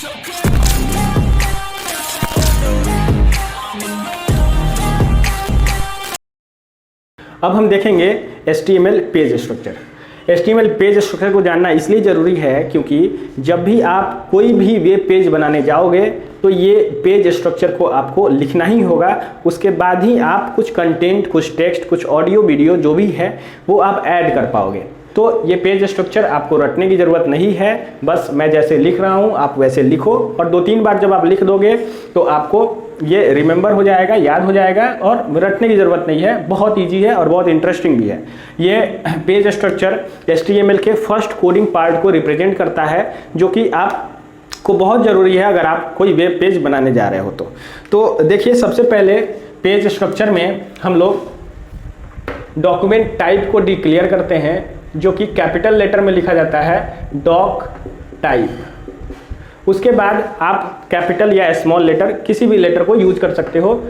अब हम देखेंगे HTML page structure. HTML page structure को जानना इसलिए ज़रूरी है क्योंकि जब भी आप कोई भी वेब पेज बनाने जाओगे तो ये पेज स्ट्रक्चर को आपको लिखना ही होगा। उसके बाद ही आप कुछ कंटेंट, कुछ टेक्स्ट, कुछ ऑडियो वीडियो जो भी है वो आप ऐड कर पाओगे। तो ये पेज स्ट्रक्चर आपको रटने की ज़रूरत नहीं है, बस मैं जैसे लिख रहा हूँ आप वैसे लिखो और 2-3 बार जब आप लिख दोगे तो आपको ये रिमेंबर हो जाएगा, याद हो जाएगा और रटने की ज़रूरत नहीं है। बहुत इजी है और बहुत इंटरेस्टिंग भी है। ये पेज स्ट्रक्चर HTML के फर्स्ट कोडिंग पार्ट को रिप्रेजेंट करता है, जो कि आपको बहुत ज़रूरी है अगर आप कोई वेब पेज बनाने जा रहे हो तो देखिए, सबसे पहले पेज स्ट्रक्चर में हम लोग डॉक्यूमेंट टाइप को डिक्लेयर करते हैं, जो कि कैपिटल लेटर में लिखा जाता है डॉक टाइप। उसके बाद आप कैपिटल या स्मॉल लेटर किसी भी लेटर को यूज कर सकते हो।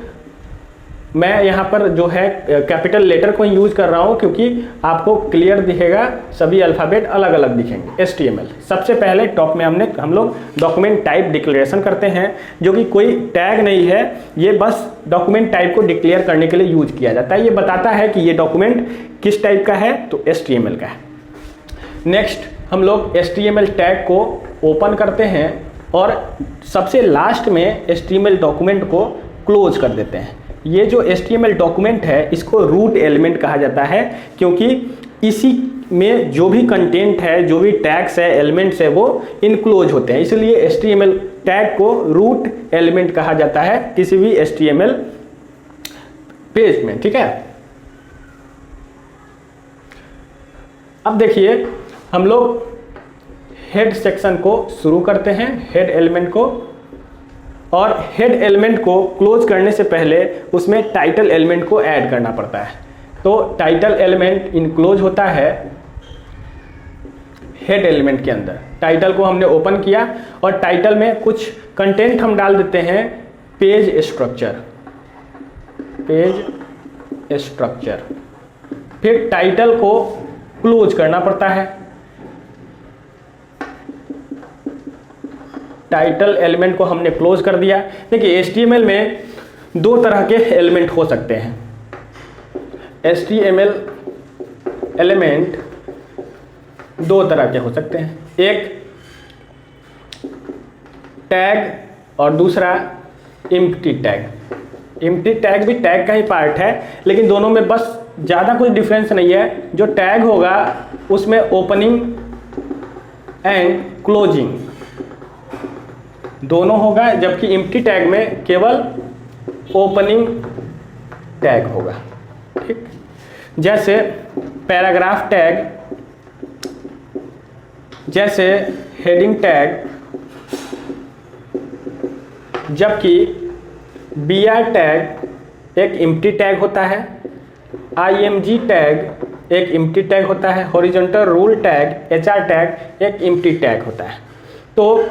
मैं यहाँ पर जो है कैपिटल लेटर को यूज कर रहा हूँ क्योंकि आपको क्लियर दिखेगा, सभी अल्फ़ाबेट अलग अलग दिखेंगे। HTML सबसे पहले टॉप में हम लोग डॉक्यूमेंट टाइप डिक्लेरेशन करते हैं, जो कि कोई टैग नहीं है, ये बस डॉक्यूमेंट टाइप को डिक्लेयर करने के लिए यूज किया जाता है। ये बताता है कि ये डॉक्यूमेंट किस टाइप का है, तो HTML का है। नेक्स्ट हम लोग HTML टैग को ओपन करते हैं और सबसे लास्ट में HTML डॉक्यूमेंट को क्लोज कर देते हैं। ये जो HTML डॉक्यूमेंट है इसको रूट एलिमेंट कहा जाता है, क्योंकि इसी में जो भी कंटेंट है, जो भी टैग्स है, एलिमेंट्स है, वो इनक्लोज होते हैं। इसलिए HTML टैग को रूट एलिमेंट कहा जाता है किसी भी HTML पेज में। ठीक है, अब देखिए हम लोग हेड सेक्शन को शुरू करते हैं, हेड एलिमेंट को, और हेड एलिमेंट को क्लोज करने से पहले उसमें टाइटल एलिमेंट को ऐड करना पड़ता है। तो टाइटल एलिमेंट इनक्लोज होता है हेड एलिमेंट के अंदर। टाइटल को हमने ओपन किया और टाइटल में कुछ कंटेंट हम डाल देते हैं, पेज स्ट्रक्चर, पेज स्ट्रक्चर। फिर टाइटल को क्लोज करना पड़ता है। टाइटल एलिमेंट को हमने क्लोज कर दिया। देखिए HTML में 2 तरह के एलिमेंट हो सकते हैं। HTML एलिमेंट 2 तरह के हो सकते हैं, एक टैग और दूसरा एम्प्टी टैग। एम्प्टी टैग भी टैग का ही पार्ट है, लेकिन दोनों में बस ज़्यादा कुछ डिफरेंस नहीं है। जो टैग होगा उसमें ओपनिंग एंड क्लोजिंग दोनों होगा, जबकि एम्प्टी टैग में केवल ओपनिंग टैग होगा। ठीक, जैसे पैराग्राफ टैग, जैसे हेडिंग टैग, जबकि BR टैग एक एम्प्टी टैग होता है, IMG टैग एक एम्प्टी टैग होता है, horizontal rule tag, HR tag एक एम्प्टी टैग होता है। तो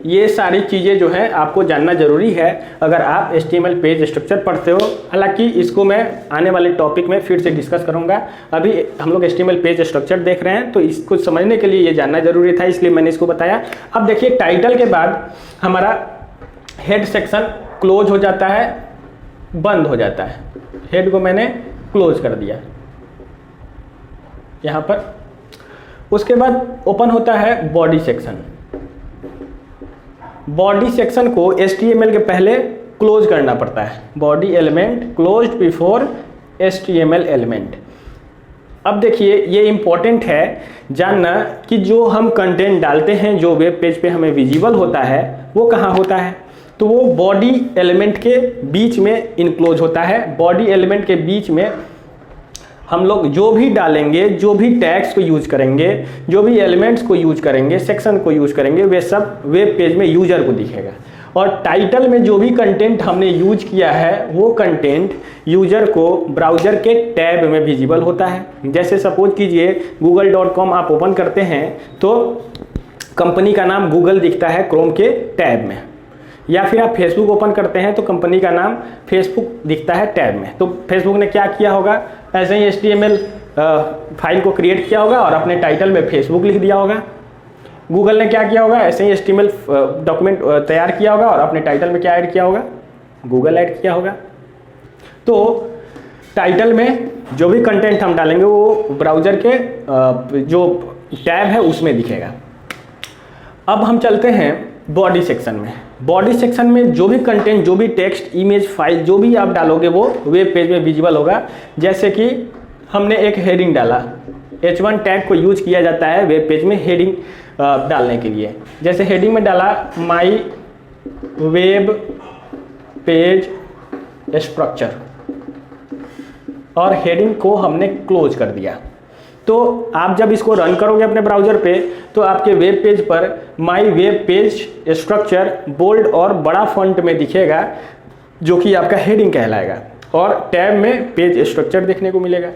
ये सारी चीज़ें जो है आपको जानना ज़रूरी है अगर आप HTML पेज स्ट्रक्चर पढ़ते हो। हालांकि इसको मैं आने वाले टॉपिक में फिर से डिस्कस करूंगा। अभी हम लोग HTML पेज स्ट्रक्चर देख रहे हैं, तो इसको समझने के लिए ये जानना ज़रूरी था, इसलिए मैंने इसको बताया। अब देखिए, टाइटल के बाद हमारा हेड सेक्शन क्लोज हो जाता है, बंद हो जाता है। हेड को मैंने क्लोज कर दिया यहाँ पर। उसके बाद ओपन होता है बॉडी सेक्शन। बॉडी सेक्शन को HTML के पहले क्लोज करना पड़ता है। Body element closed before HTML element. अब देखिए, ये इंपॉर्टेंट है जानना कि जो हम कंटेंट डालते हैं, जो वेब पेज पे हमें विजिबल होता है, वो कहाँ होता है, तो वो बॉडी एलिमेंट के बीच में इनक्लोज होता है। बॉडी एलिमेंट के बीच में हम लोग जो भी डालेंगे, जो भी टैग्स को यूज करेंगे, जो भी एलिमेंट्स को यूज करेंगे, सेक्शन को यूज करेंगे, वे सब वेब पेज में यूजर को दिखेगा। और टाइटल में जो भी कंटेंट हमने यूज किया है, वो कंटेंट यूजर को ब्राउज़र के टैब में विजिबल होता है। जैसे सपोज कीजिए google.com आप ओपन करते हैं तो कंपनी का नाम गूगल दिखता है क्रोम के टैब में, या फिर आप फेसबुक ओपन करते हैं तो कंपनी का नाम फेसबुक दिखता है टैब में। तो फेसबुक ने क्या किया होगा, ऐसे ही HTML फाइल को क्रिएट किया होगा और अपने टाइटल में फेसबुक लिख दिया होगा। गूगल ने क्या किया होगा, ऐसे ही HTML डॉक्यूमेंट तैयार किया होगा और अपने टाइटल में क्या ऐड किया होगा, गूगल ऐड किया होगा। तो टाइटल में जो भी कंटेंट हम डालेंगे वो ब्राउज़र के जो टैब है उसमें दिखेगा। अब हम चलते हैं बॉडी सेक्शन में। बॉडी सेक्शन में जो भी कंटेंट, जो भी टेक्स्ट, इमेज, फाइल जो भी आप डालोगे वो वेब पेज में विजिबल होगा। जैसे कि हमने एक हेडिंग डाला, H1 टैग को यूज किया जाता है वेब पेज में हेडिंग डालने के लिए। जैसे हेडिंग में डाला माई वेब पेज स्ट्रक्चर और हेडिंग को हमने क्लोज कर दिया। तो आप जब इसको रन करोगे अपने ब्राउज़र पे तो आपके वेब पेज पर my web page structure bold और बड़ा फॉन्ट में दिखेगा, जो कि आपका हेडिंग कहलाएगा, और टैब में पेज स्ट्रक्चर देखने को मिलेगा।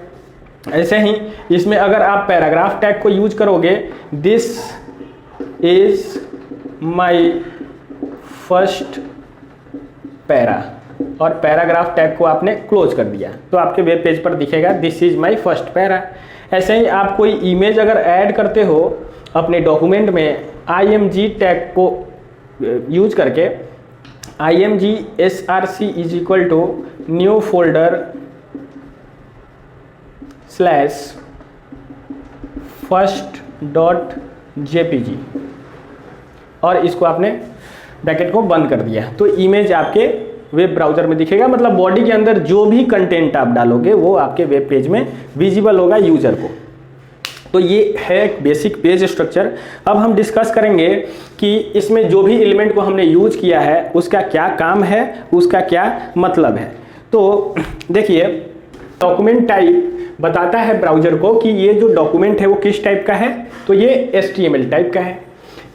ऐसे ही इसमें अगर आप पैराग्राफ टैग को यूज करोगे, this is my first para, और पैराग्राफ टैग को आपने क्लोज कर दिया तो आपके वेब पेज पर दिखेगा this is my first para. ऐसे ही आप कोई इमेज अगर ऐड करते हो अपने डॉक्यूमेंट में img टैग को यूज करके, img src is equal to new folder slash first.jpg और इसको आपने ब्रैकेट को बंद कर दिया तो इमेज आपके वेब ब्राउज़र में दिखेगा। मतलब बॉडी के अंदर जो भी कंटेंट आप डालोगे वो आपके वेब पेज में विजिबल होगा यूज़र को। तो ये है एक बेसिक पेज स्ट्रक्चर। अब हम डिस्कस करेंगे कि इसमें जो भी एलिमेंट को हमने यूज किया है उसका क्या काम है, उसका क्या मतलब है। तो देखिए, डॉक्यूमेंट टाइप बताता है ब्राउज़र को कि ये जो डॉक्यूमेंट है वो किस टाइप का है, तो ये HTML टाइप का है।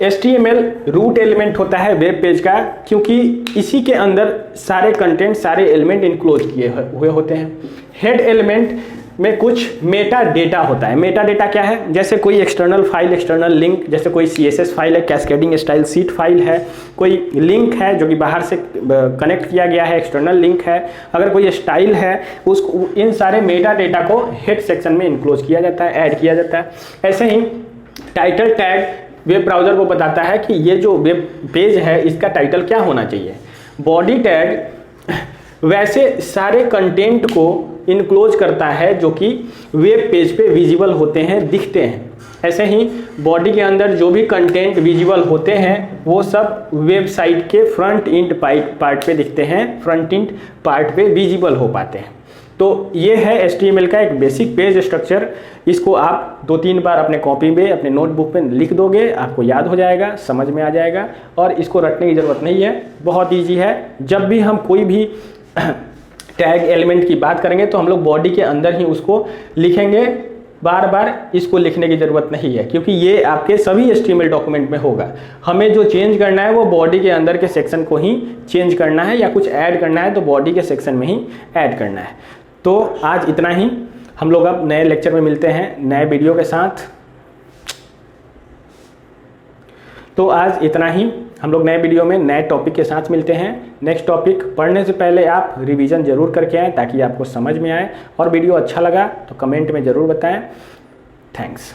HTML रूट एलिमेंट होता है वेब पेज का, क्योंकि इसी के अंदर सारे कंटेंट, सारे एलिमेंट इनक्लोज किए हुए होते हैं। हेड एलिमेंट में कुछ मेटा डेटा होता है। मेटा डेटा क्या है, जैसे कोई एक्सटर्नल फाइल, एक्सटर्नल लिंक, जैसे कोई CSS फाइल है, कैस्केडिंग स्टाइल सीट फाइल है, कोई लिंक है जो कि बाहर से कनेक्ट किया गया है, एक्सटर्नल लिंक है, अगर कोई स्टाइल है, उसको, इन सारे मेटा डेटा को हेड सेक्शन में इनक्लोज किया जाता है, ऐड किया जाता है। ऐसे ही टाइटल टैग वेब ब्राउज़र को बताता है कि ये जो वेब पेज है इसका टाइटल क्या होना चाहिए। बॉडी टैग वैसे सारे कंटेंट को इनक्लोज करता है जो कि वेब पेज पे विजिबल होते हैं, दिखते हैं। ऐसे ही बॉडी के अंदर जो भी कंटेंट विजिबल होते हैं वो सब वेबसाइट के फ्रंट एंड पार्ट पे दिखते हैं, फ्रंट एंड पार्ट पे विजिबल हो पाते हैं। तो ये है HTML का एक बेसिक पेज स्ट्रक्चर। इसको आप 2-3 बार अपने कॉपी में, अपने नोटबुक में लिख दोगे, आपको याद हो जाएगा, समझ में आ जाएगा और इसको रटने की ज़रूरत नहीं है, बहुत ईजी है। जब भी हम कोई भी टैग एलिमेंट की बात करेंगे तो हम लोग बॉडी के अंदर ही उसको लिखेंगे, बार बार इसको लिखने की ज़रूरत नहीं है, क्योंकि ये आपके सभी HTML डॉक्यूमेंट में होगा। हमें जो चेंज करना है वो बॉडी के अंदर के सेक्शन को ही चेंज करना है, या कुछ ऐड करना है तो बॉडी के सेक्शन में ही ऐड करना है। तो आज इतना ही, हम लोग अब नए लेक्चर में मिलते हैं नए वीडियो के साथ। तो आज इतना ही, हम लोग नए वीडियो में नए टॉपिक के साथ मिलते हैं। नेक्स्ट टॉपिक पढ़ने से पहले आप रिवीजन जरूर करके आएँ ताकि आपको समझ में आए, और वीडियो अच्छा लगा तो कमेंट में ज़रूर बताएं। थैंक्स।